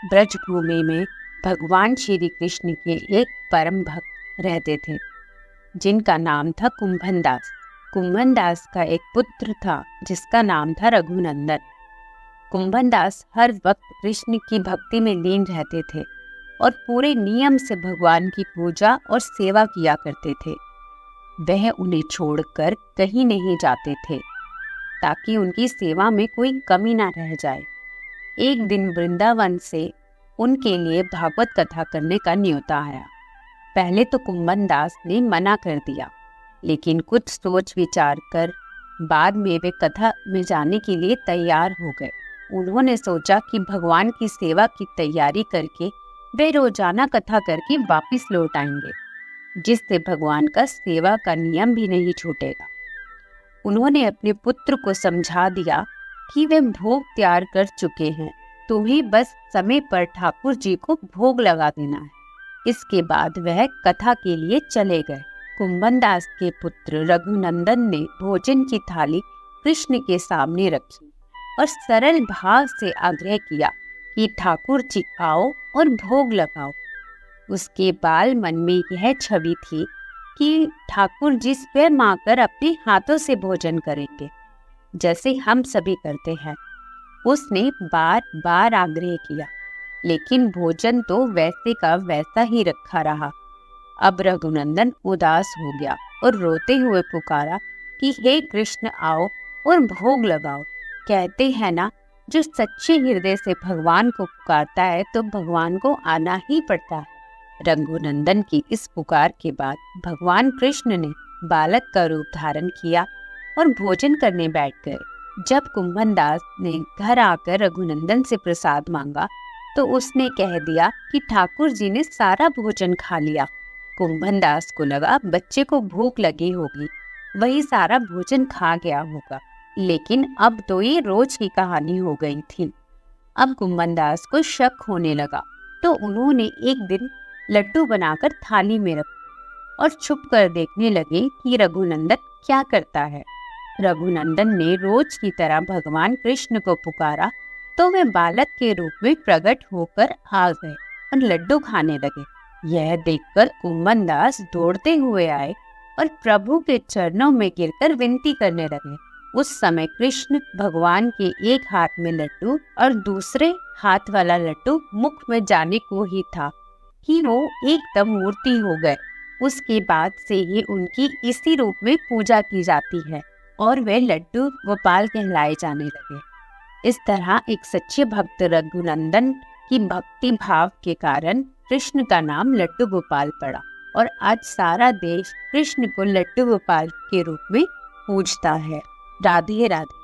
ब्रजभूमि में भगवान श्री कृष्ण के एक परम भक्त रहते थे जिनका नाम था कुंभन दास। कुंभन दास का एक पुत्र था जिसका नाम था रघुनंदन। कुंभन दास हर वक्त कृष्ण की भक्ति में लीन रहते थे और पूरे नियम से भगवान की पूजा और सेवा किया करते थे। वह उन्हें छोड़कर कहीं नहीं जाते थे ताकि उनकी सेवा में कोई कमी ना रह जाए। एक दिन वृंदावन से उनके लिए भागवत कथा करने का न्योता आया। पहले तो कुंभन दास ने मना कर दिया, लेकिन कुछ सोच विचार कर बाद में वे कथा में जाने के लिए तैयार हो गए। उन्होंने सोचा कि भगवान की सेवा की तैयारी करके वे रोजाना कथा करके वापस लौट आएंगे, जिससे भगवान का सेवा का नियम भी नहीं छूटेगा। उन्होंने अपने पुत्र को समझा दिया कि वे भोग तैयार कर चुके हैं, तुम्हें बस समय पर ठाकुर जी को भोग लगा देना है। इसके बाद वह कथा के लिए चले गए। कुंभन दास के पुत्र रघुनंदन ने भोजन की थाली कृष्ण के सामने रखी और सरल भाव से आग्रह किया कि ठाकुर जी आओ और भोग लगाओ। उसके बाल मन में यह छवि थी कि ठाकुर जी स्वयं आकर अपने हाथों से भोजन करेंगे, जैसे हम सभी करते हैं। उसने बार बार आग्रह किया, लेकिन भोजन तो वैसे का वैसा ही रखा रहा। अब रघुनंदन उदास हो गया और रोते हुए पुकारा कि हे कृष्ण आओ और भोग लगाओ। कहते हैं ना, जो सच्चे हृदय से भगवान को पुकारता है तो भगवान को आना ही पड़ता है। रघुनंदन की इस पुकार के बाद भगवान कृष्ण ने बालक का रूप धारण किया और भोजन करने बैठ गए। जब कुंभन दास ने घर आकर रघुनंदन से प्रसाद मांगा तो उसने कह दिया कि ठाकुर जी ने सारा भोजन खा लिया। कुंभन दास को लगा बच्चे को भूख लगी होगी, वही सारा भोजन खा गया होगा, लेकिन अब तो ये रोज की कहानी हो गई थी। अब कुंभन दास को शक होने लगा, तो उन्होंने एक दिन लड्डू बनाकर थाली में रखा और छुप कर देखने लगे कि रघुनंदन क्या करता है। रघुनंदन ने रोज की तरह भगवान कृष्ण को पुकारा तो वे बालक के रूप में प्रकट होकर आ गए और लड्डू खाने लगे। यह देखकर कुंभन दास दौड़ते हुए आए और प्रभु के चरणों में गिरकर विनती करने लगे। उस समय कृष्ण भगवान के एक हाथ में लड्डू और दूसरे हाथ वाला लड्डू मुख में जाने को ही था कि वो एकदम मूर्ति हो गए। उसके बाद से ही उनकी इसी रूप में पूजा की जाती है और वे लड्डू गोपाल कहलाए जाने लगे। इस तरह एक सच्चे भक्त रघुनंदन की भक्ति भाव के कारण कृष्ण का नाम लड्डू गोपाल पड़ा और आज सारा देश कृष्ण को लड्डू गोपाल के रूप में पूजता है। राधे राधे।